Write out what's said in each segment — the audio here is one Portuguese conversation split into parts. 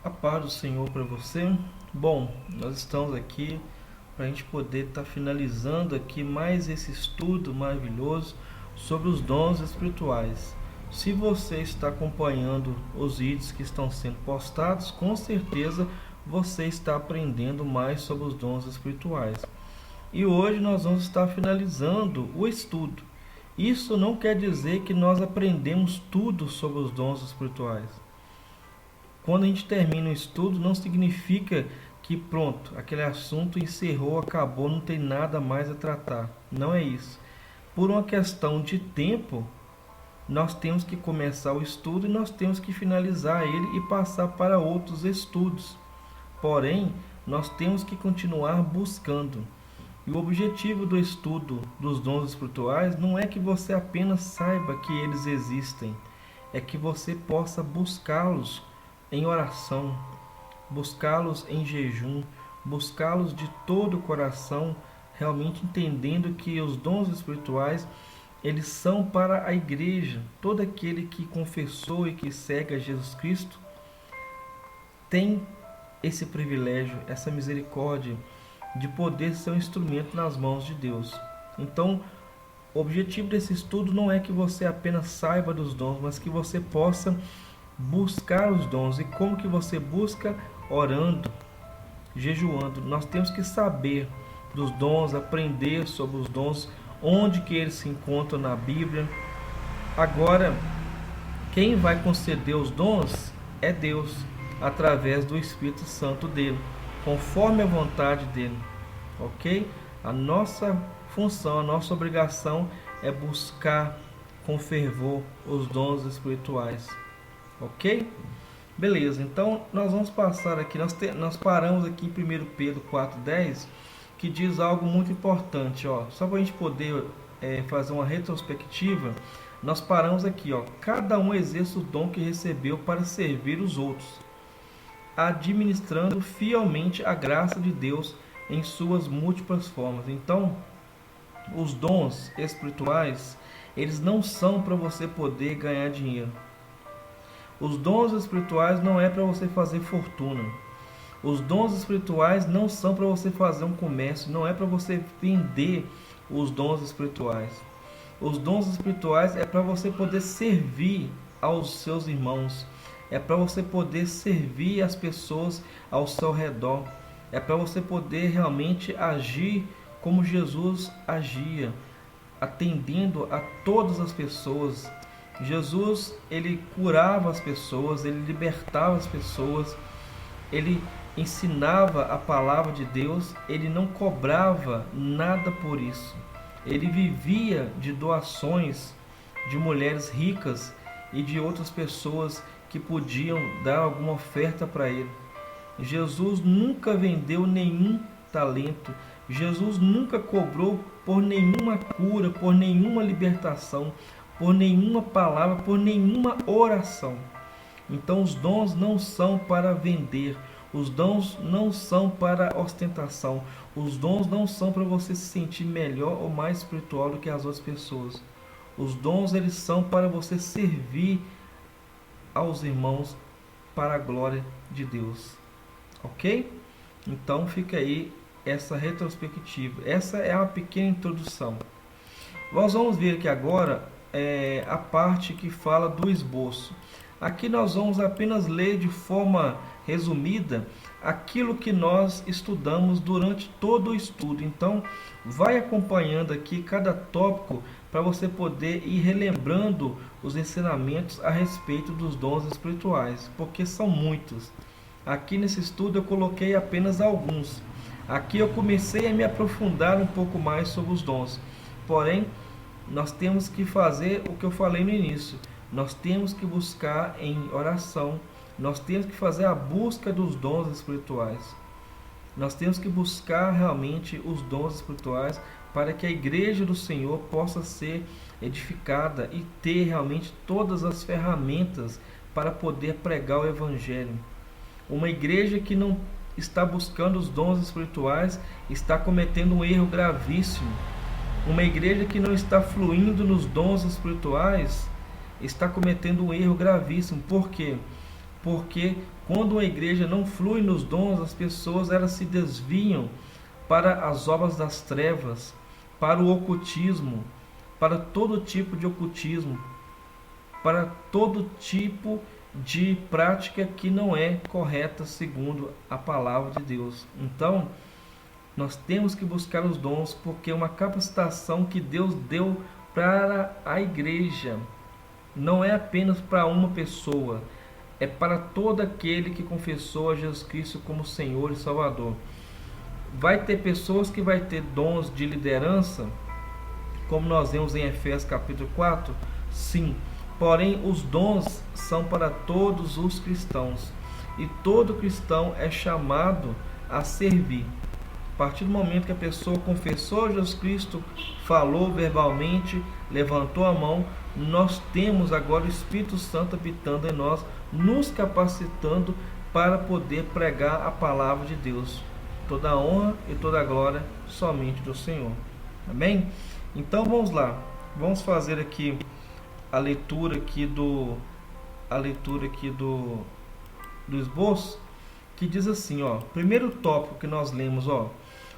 A paz do Senhor para você. Bom, nós estamos aqui para a gente poder estar finalizando aqui mais esse estudo maravilhoso sobre os dons espirituais. Se você está acompanhando os vídeos que estão sendo postados, com certeza você está aprendendo mais sobre os dons espirituais. E hoje nós vamos estar finalizando o estudo. Isso não quer dizer que nós aprendemos tudo sobre os dons espirituais. Quando a gente termina o estudo, não significa que pronto, aquele assunto encerrou, acabou, não tem nada mais a tratar. Não é isso. Por uma questão de tempo, nós temos que começar o estudo e nós temos que finalizar ele e passar para outros estudos. Porém, nós temos que continuar buscando. E o objetivo do estudo dos dons espirituais não é que você apenas saiba que eles existem, é que você possa buscá-los em oração, buscá-los em jejum, buscá-los de todo o coração, realmente entendendo que os dons espirituais, eles são para a igreja. Todo aquele que confessou e que segue a Jesus Cristo tem esse privilégio, essa misericórdia de poder ser um instrumento nas mãos de Deus. Então, o objetivo desse estudo não é que você apenas saiba dos dons, mas que você possa buscar os dons. E como que você busca? Orando, jejuando. Nós temos que saber dos dons, aprender sobre os dons, onde que eles se encontram na Bíblia. Agora, quem vai conceder os dons é Deus, através do Espírito Santo dele, conforme a vontade dele, ok? A nossa função, a nossa obrigação é buscar com fervor os dons espirituais, ok? Beleza, então nós vamos passar aqui, nós paramos aqui em 1 Pedro 4,10, que diz algo muito importante, ó, só para a gente poder fazer uma retrospectiva. Nós paramos aqui, ó, cada um exerce o dom que recebeu para servir os outros, administrando fielmente a graça de Deus em suas múltiplas formas. Então, os dons espirituais, eles não são para você poder ganhar dinheiro. Os dons espirituais não é para você fazer fortuna. Os dons espirituais não são para você fazer um comércio, não é para você vender os dons espirituais. Os dons espirituais é para você poder servir aos seus irmãos. É para você poder servir as pessoas ao seu redor. É para você poder realmente agir como Jesus agia, atendendo a todas as pessoas. Jesus, ele curava as pessoas, ele libertava as pessoas, ele ensinava a palavra de Deus, ele não cobrava nada por isso. Ele vivia de doações de mulheres ricas e de outras pessoas que podiam dar alguma oferta para ele. Jesus nunca vendeu nenhum talento. Jesus nunca cobrou por nenhuma cura, por nenhuma libertação, por nenhuma palavra, por nenhuma oração. Então os dons não são para vender. Os dons não são para ostentação. Os dons não são para você se sentir melhor ou mais espiritual do que as outras pessoas. Os dons, eles são para você servir aos irmãos para a glória de Deus, ok? Então fica aí essa retrospectiva, essa é uma pequena introdução. Nós vamos ver aqui agora a parte que fala do esboço. Aqui nós vamos apenas ler de forma resumida aquilo que nós estudamos durante todo o estudo. Então vai acompanhando aqui cada tópico para você poder ir relembrando os ensinamentos a respeito dos dons espirituais, porque são muitos. Aqui nesse estudo eu coloquei apenas alguns. Aqui eu comecei a me aprofundar um pouco mais sobre os dons. Porém, nós temos que fazer o que eu falei no início. Nós temos que buscar em oração. Nós temos que fazer a busca dos dons espirituais. Nós temos que buscar realmente os dons espirituais para que a igreja do Senhor possa ser edificada e ter realmente todas as ferramentas para poder pregar o Evangelho. Uma igreja que não está buscando os dons espirituais está cometendo um erro gravíssimo. Uma igreja que não está fluindo nos dons espirituais está cometendo um erro gravíssimo. Por quê? porque quando a igreja não flui nos dons, as pessoas elas se desviam para as obras das trevas, para o ocultismo, para todo tipo de ocultismo, para todo tipo de prática que não é correta segundo a palavra de Deus. Então, nós temos que buscar os dons, porque é uma capacitação que Deus deu para a igreja. Não é apenas para uma pessoa, é para todo aquele que confessou a Jesus Cristo como Senhor e Salvador. Vai ter pessoas que vai ter dons de liderança, como nós vemos em Efésios capítulo 4, sim. Porém, os dons são para todos os cristãos. E todo cristão é chamado a servir. A partir do momento que a pessoa confessou Jesus Cristo, falou verbalmente, levantou a mão, nós temos agora o Espírito Santo habitando em nós, nos capacitando para poder pregar a palavra de Deus. Toda a honra e toda a glória somente do Senhor. Amém? Então vamos lá. Vamos fazer aqui a leitura aqui do esboço, que diz assim, ó, primeiro tópico que nós lemos, ó,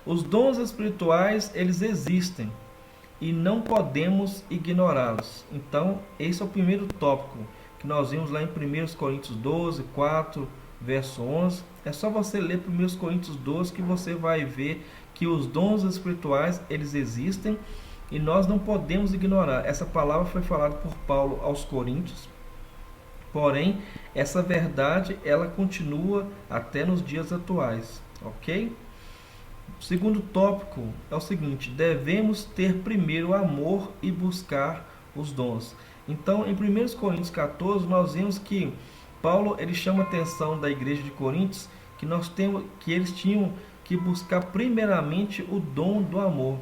os dons espirituais, eles existem e não podemos ignorá-los. Então, esse é o primeiro tópico que nós vimos lá em 1 Coríntios 12, 4, verso 11. É só você ler 1 Coríntios 12 que você vai ver que os dons espirituais, eles existem e nós não podemos ignorar. Essa palavra foi falada por Paulo aos Coríntios. Porém, essa verdade, ela continua até nos dias atuais, ok? O segundo tópico é o seguinte: devemos ter primeiro amor e buscar os dons. Então, em 1 Coríntios 14, nós vemos que Paulo ele chama a atenção da igreja de Coríntios que eles tinham que buscar primeiramente o dom do amor.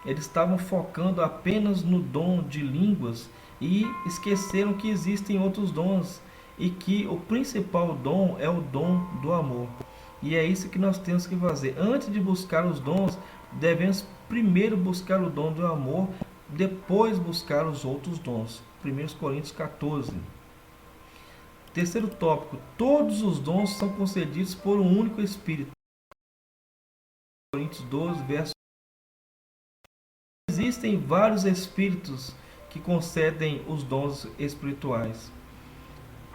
Eles estavam focando apenas no dom de línguas e esqueceram que existem outros dons e que o principal dom é o dom do amor. E é isso que nós temos que fazer. Antes de buscar os dons, devemos primeiro buscar o dom do amor, depois buscar os outros dons. 1 Coríntios 14. Terceiro tópico: todos os dons são concedidos por um único Espírito. Coríntios 12, verso. Existem vários espíritos que concedem os dons espirituais.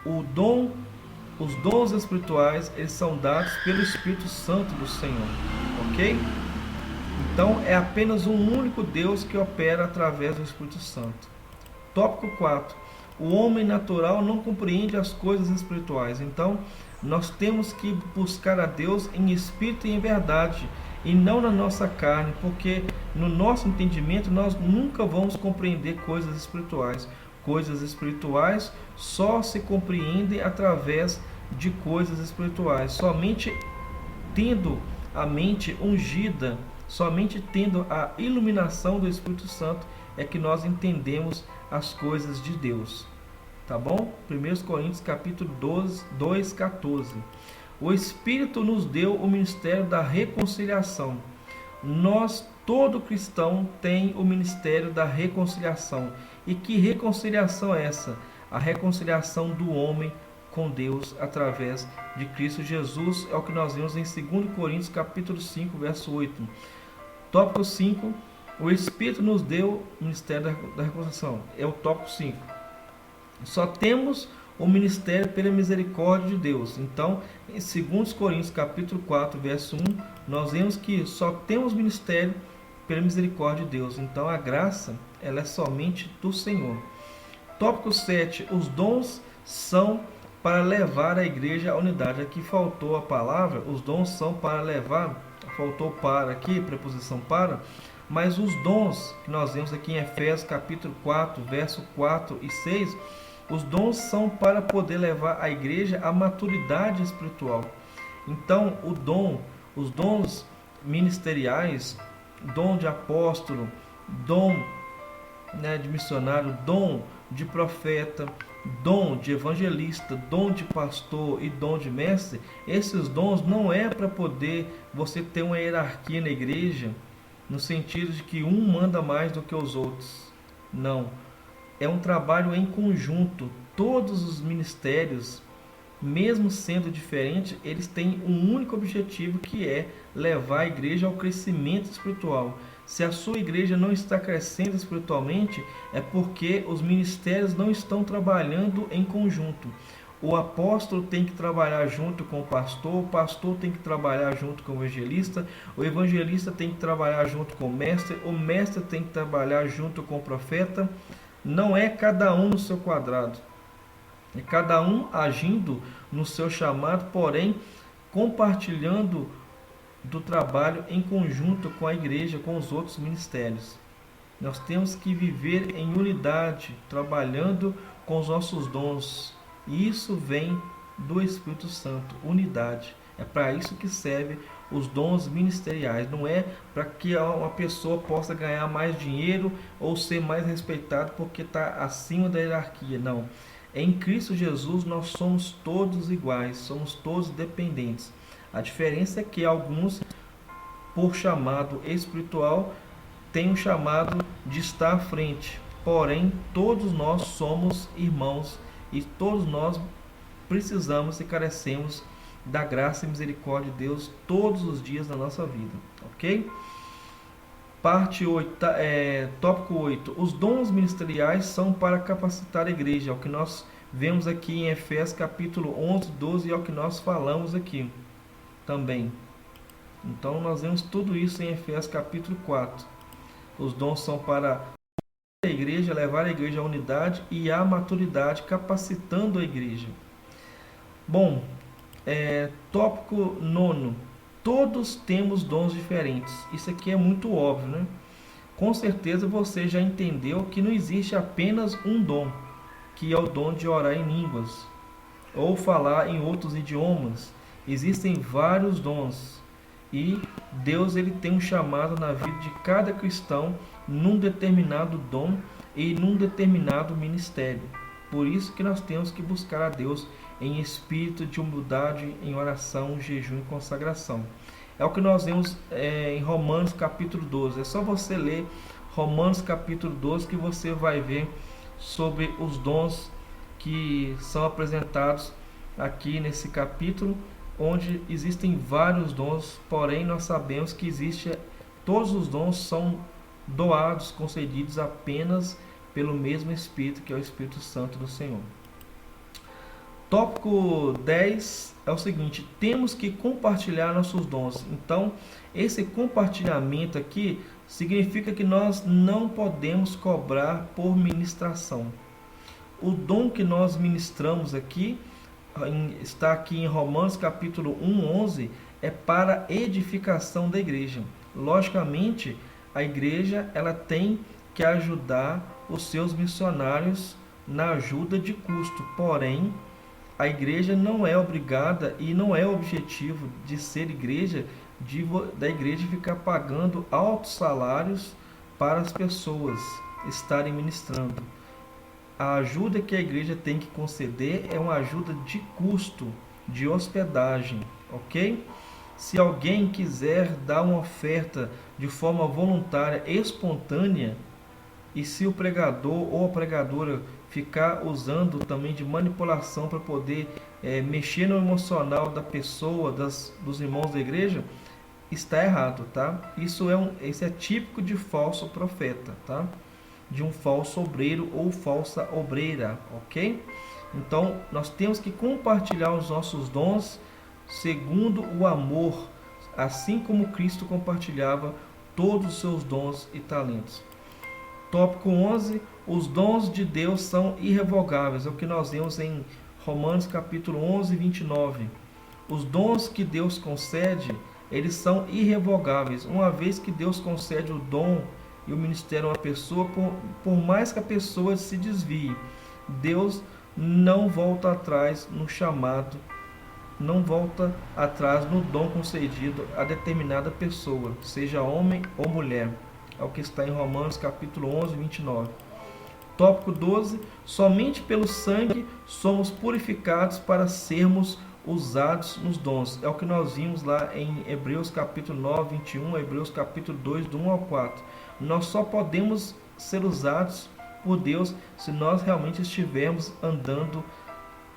Os dons espirituais, eles são dados pelo Espírito Santo do Senhor, ok? Então, é apenas um único Deus que opera através do Espírito Santo. Tópico 4. O homem natural não compreende as coisas espirituais. Então, nós temos que buscar a Deus em espírito e em verdade, e não na nossa carne, porque no nosso entendimento nós nunca vamos compreender coisas espirituais. Coisas espirituais só se compreendem através de coisas espirituais. Somente tendo a mente ungida, somente tendo a iluminação do Espírito Santo é que nós entendemos as coisas de Deus. Tá bom? 1 Coríntios capítulo 2, 14. O Espírito nos deu o ministério da reconciliação. Todo cristão tem o ministério da reconciliação. E que reconciliação é essa? A reconciliação do homem com Deus através de Cristo Jesus. É o que nós vemos em 2 Coríntios capítulo 5, verso 8. Tópico 5. O Espírito nos deu o ministério da reconciliação. É o tópico 5. Só temos o ministério pela misericórdia de Deus. Então, em 2 Coríntios capítulo 4, verso 1, nós vemos que só temos ministério pela misericórdia de Deus. Então, a graça, ela é somente do Senhor. Tópico 7. Os dons são para levar a igreja à unidade. Aqui faltou a palavra, os dons são para levar, faltou para aqui, preposição para, mas os dons que nós vemos aqui em Efésios capítulo 4, verso 4 e 6, os dons são para poder levar a igreja à maturidade espiritual. Então, os dons ministeriais, dom de apóstolo, dom de missionário, dom de profeta, dom de evangelista, dom de pastor e dom de mestre, esses dons não é para poder você ter uma hierarquia na igreja, no sentido de que um manda mais do que os outros. Não. É um trabalho em conjunto. Todos os ministérios, mesmo sendo diferentes, eles têm um único objetivo, que é levar a igreja ao crescimento espiritual. Se a sua igreja não está crescendo espiritualmente, é porque os ministérios não estão trabalhando em conjunto. O apóstolo tem que trabalhar junto com o pastor tem que trabalhar junto com o evangelista tem que trabalhar junto com o mestre tem que trabalhar junto com o profeta. Não é cada um no seu quadrado, é cada um agindo no seu chamado, porém compartilhando do trabalho em conjunto com a igreja, com os outros ministérios. Nós temos que viver em unidade, trabalhando com os nossos dons. E isso vem do Espírito Santo, unidade. É para isso que serve os dons ministeriais. Não é para que uma pessoa possa ganhar mais dinheiro ou ser mais respeitado porque está acima da hierarquia. Não. Em Cristo Jesus nós somos todos iguais, somos todos dependentes. A diferença é que alguns, por chamado espiritual, têm um chamado de estar à frente. Porém, todos nós somos irmãos e todos nós precisamos e carecemos da graça e misericórdia de Deus todos os dias da nossa vida. Ok? Parte 8, tópico 8. Os dons ministeriais são para capacitar a igreja. É o que nós vemos aqui em Efésios capítulo 11, 12, e é o que nós falamos aqui também. Então nós vemos tudo isso em Efésios capítulo 4. Os dons são para a igreja, levar a igreja à unidade e à maturidade, capacitando a igreja. Bom, tópico 9. Todos temos dons diferentes. Isso aqui é muito óbvio, né? Com certeza você já entendeu que não existe apenas um dom, que é o dom de orar em línguas ou falar em outros idiomas. Existem vários dons e Deus ele tem um chamado na vida de cada cristão num determinado dom e num determinado ministério. Por isso que nós temos que buscar a Deus em espírito de humildade, em oração, jejum e consagração. É o que nós vemos em Romanos capítulo 12. É só você ler Romanos capítulo 12 que você vai ver sobre os dons que são apresentados aqui nesse capítulo, onde existem vários dons, porém nós sabemos que todos os dons são doados, concedidos apenas pelo mesmo Espírito, que é o Espírito Santo do Senhor. Tópico 10 é o seguinte: temos que compartilhar nossos dons. Então, esse compartilhamento aqui significa que nós não podemos cobrar por ministração. O dom que nós ministramos aqui, está aqui em Romanos capítulo 1, 11, é para edificação da igreja. Logicamente, a igreja ela tem que ajudar os seus missionários na ajuda de custo, porém, a igreja não é obrigada e não é objetivo de ser igreja, da igreja ficar pagando altos salários para as pessoas estarem ministrando. A ajuda que a igreja tem que conceder é uma ajuda de custo, de hospedagem, ok? Se alguém quiser dar uma oferta de forma voluntária, espontânea, e se o pregador ou a pregadora ficar usando também de manipulação para poder mexer no emocional da pessoa, dos irmãos da igreja, está errado, tá? Isso é típico de falso profeta, tá? De um falso obreiro ou falsa obreira, ok? Então, nós temos que compartilhar os nossos dons segundo o amor, assim como Cristo compartilhava todos os seus dons e talentos. Tópico 11, os dons de Deus são irrevogáveis. É o que nós vemos em Romanos capítulo 11, 29. Os dons que Deus concede, eles são irrevogáveis. Uma vez que Deus concede o dom e o ministério a uma pessoa, por mais que a pessoa se desvie, Deus não volta atrás no chamado, não volta atrás no dom concedido a determinada pessoa, seja homem ou mulher. É o que está em Romanos capítulo 11, 29. Tópico 12. Somente pelo sangue somos purificados para sermos usados nos dons. É o que nós vimos lá em Hebreus capítulo 9, 21, Hebreus capítulo 2, do 1 ao 4. Nós só podemos ser usados por Deus se nós realmente estivermos andando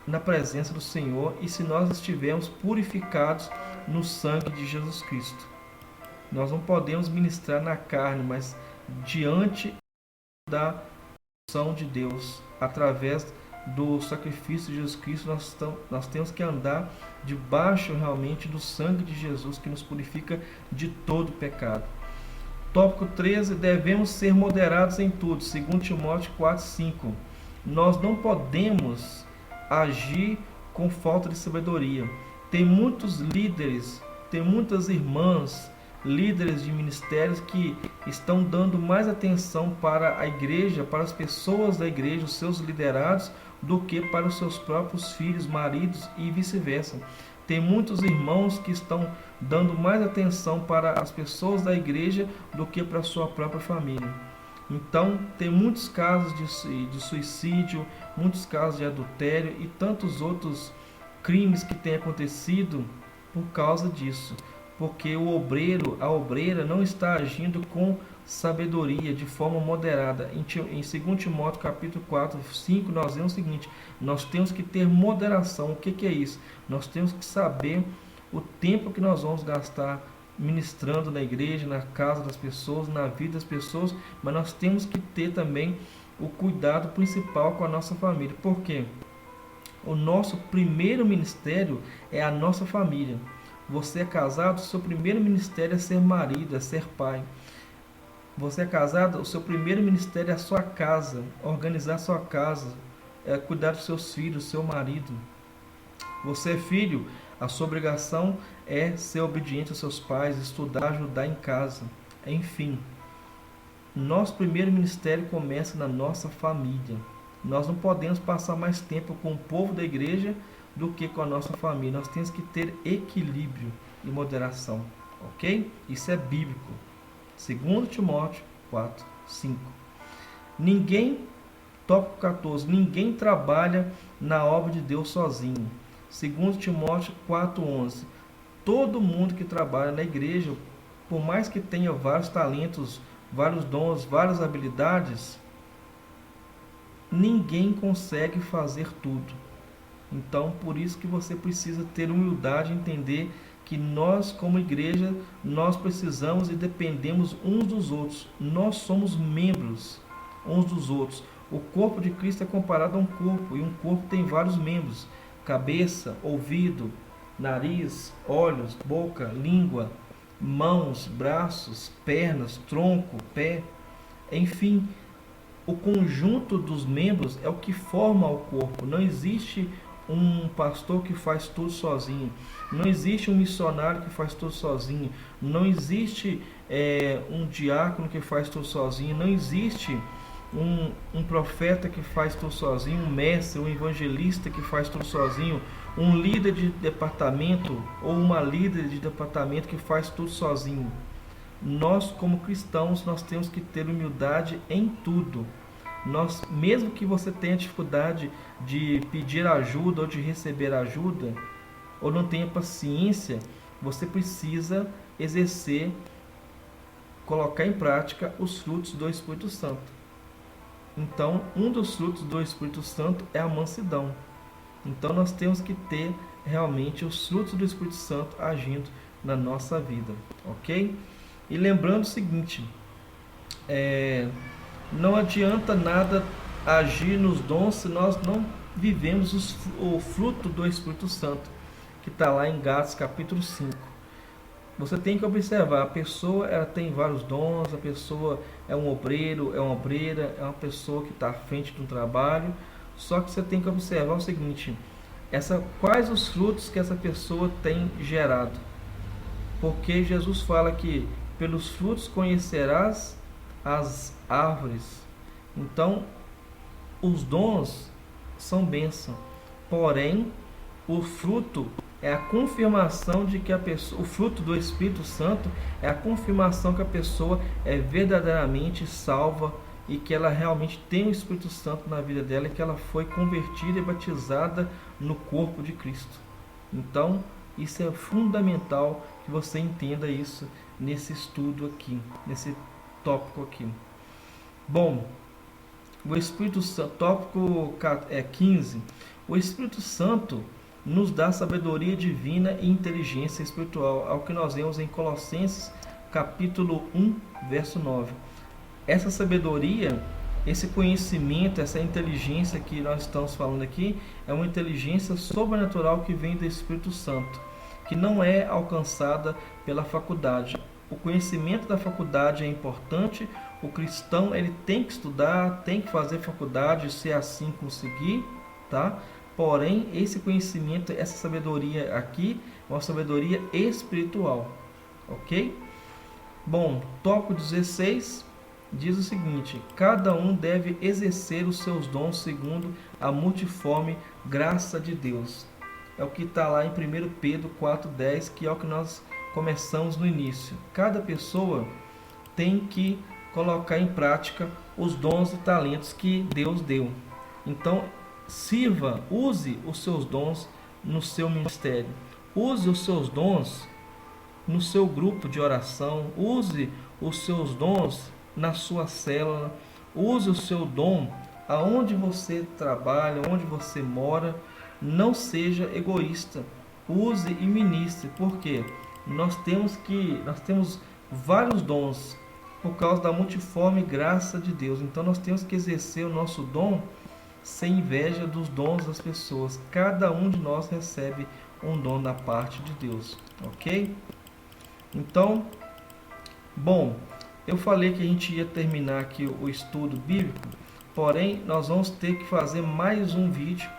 na presença do Senhor e se nós estivermos purificados no sangue de Jesus Cristo. Nós não podemos ministrar na carne, mas diante da unção de Deus, através do sacrifício de Jesus Cristo, nós temos que andar debaixo realmente do sangue de Jesus, que nos purifica de todo pecado. Tópico 13, devemos ser moderados em tudo, 2 Timóteo 4:5. Nós não podemos agir com falta de sabedoria. Tem muitos líderes, tem muitas irmãs, líderes de ministérios que estão dando mais atenção para a igreja, para as pessoas da igreja, os seus liderados, do que para os seus próprios filhos, maridos e vice-versa. Tem muitos irmãos que estão dando mais atenção para as pessoas da igreja do que para a sua própria família. Então, tem muitos casos de suicídio, muitos casos de adultério e tantos outros crimes que têm acontecido por causa disso. Porque o obreiro, a obreira, não está agindo com sabedoria, de forma moderada. Em 2 Timóteo capítulo 4, 5, nós vemos o seguinte: nós temos que ter moderação. O que é isso? Nós temos que saber o tempo que nós vamos gastar ministrando na igreja, na casa das pessoas, na vida das pessoas, mas nós temos que ter também o cuidado principal com a nossa família. Por quê? O nosso primeiro ministério é a nossa família. Você é casado, o seu primeiro ministério é ser marido, é ser pai. Você é casado, o seu primeiro ministério é a sua casa, organizar a sua casa, é cuidar dos seus filhos, do seu marido. Você é filho, a sua obrigação é ser obediente aos seus pais, estudar, ajudar em casa. Enfim, nosso primeiro ministério começa na nossa família. Nós não podemos passar mais tempo com o povo da igreja do que com a nossa família. Nós temos que ter equilíbrio e moderação, ok? Isso é bíblico. 2 Timóteo 4, 5. Tópico 14. Ninguém trabalha na obra de Deus sozinho. 2 Timóteo 4, 11. Todo mundo que trabalha na igreja, por mais que tenha vários talentos, vários dons, várias habilidades, ninguém consegue fazer tudo. Então, por isso que você precisa ter humildade e entender que nós, como igreja, nós precisamos e dependemos uns dos outros. Nós somos membros uns dos outros. O corpo de Cristo é comparado a um corpo, e um corpo tem vários membros: cabeça, ouvido, nariz, olhos, boca, língua, mãos, braços, pernas, tronco, pé. Enfim, o conjunto dos membros é o que forma o corpo. Não existe um pastor que faz tudo sozinho. Não existe um missionário que faz tudo sozinho. Não existe um diácono que faz tudo sozinho. Não existe um profeta que faz tudo sozinho, um mestre, um evangelista que faz tudo sozinho, um líder de departamento ou uma líder de departamento que faz tudo sozinho. Nós, como cristãos, nós temos que ter humildade em tudo. Mesmo que você tenha dificuldade de pedir ajuda ou de receber ajuda, ou não tenha paciência, você precisa exercer, colocar em prática os frutos do Espírito Santo. Então, um dos frutos do Espírito Santo é a mansidão. Então, nós temos que ter realmente os frutos do Espírito Santo agindo na nossa vida, ok? E lembrando o seguinte, não adianta nada agir nos dons se nós não vivemos o fruto do Espírito Santo, que está lá em Gálatas capítulo 5. Você tem que observar, a pessoa ela tem vários dons, a pessoa é um obreiro, é uma obreira, é uma pessoa que está à frente de um trabalho, só que você tem que observar o seguinte, quais os frutos que essa pessoa tem gerado. Porque Jesus fala que pelos frutos conhecerás as árvores. Então, os dons são bênção, porém, o fruto é a confirmação de que o fruto do Espírito Santo é a confirmação que a pessoa é verdadeiramente salva e que ela realmente tem o Espírito Santo na vida dela e que ela foi convertida e batizada no corpo de Cristo. Então, isso é fundamental que você entenda isso nesse estudo aqui, nesse tópico aqui. Bom, O Espírito Santo, tópico 15. O Espírito Santo nos dá sabedoria divina e inteligência espiritual, ao que nós vemos em Colossenses capítulo 1, verso 9. Essa sabedoria, esse conhecimento, essa inteligência que nós estamos falando aqui, é uma inteligência sobrenatural que vem do Espírito Santo, que não é alcançada pela faculdade. O conhecimento da faculdade é importante, o cristão ele tem que estudar, tem que fazer faculdade, se assim conseguir, tá? Porém, esse conhecimento, essa sabedoria aqui, é uma sabedoria espiritual, ok? Bom, tópico 16 diz o seguinte: cada um deve exercer os seus dons segundo a multiforme graça de Deus. É o que está lá em 1 Pedro 4,10, que é o que nós começamos no início. Cada pessoa tem que colocar em prática os dons e talentos que Deus deu. Então, sirva, use os seus dons no seu ministério. Use os seus dons no seu grupo de oração. Use os seus dons na sua célula. Use o seu dom aonde você trabalha, onde você mora. Não seja egoísta. Use e ministre. Por quê? Nós temos vários dons por causa da multiforme graça de Deus. Então nós temos que exercer o nosso dom sem inveja dos dons das pessoas. Cada um de nós recebe um dom da parte de Deus, ok? Então, bom, eu falei que a gente ia terminar aqui o estudo bíblico, porém nós vamos ter que fazer mais um vídeo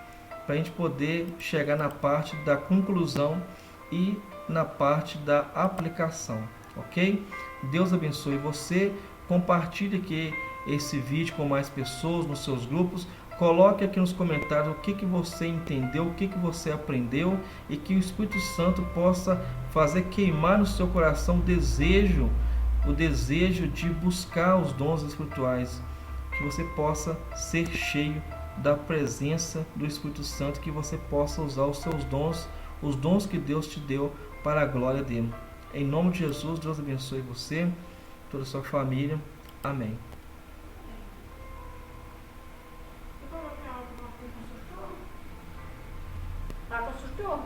para a gente poder chegar na parte da conclusão e na parte da aplicação, ok? Deus abençoe você. Compartilhe aqui esse vídeo com mais pessoas nos seus grupos. Coloque aqui nos comentários o que você entendeu, o que você aprendeu, e que o Espírito Santo possa fazer queimar no seu coração o desejo de buscar os dons espirituais, que você possa ser cheio da presença do Espírito Santo, que você possa usar os seus dons, os dons que Deus te deu para a glória dele. Em nome de Jesus, Deus abençoe você, toda a sua família. Amém. Tá, assustou?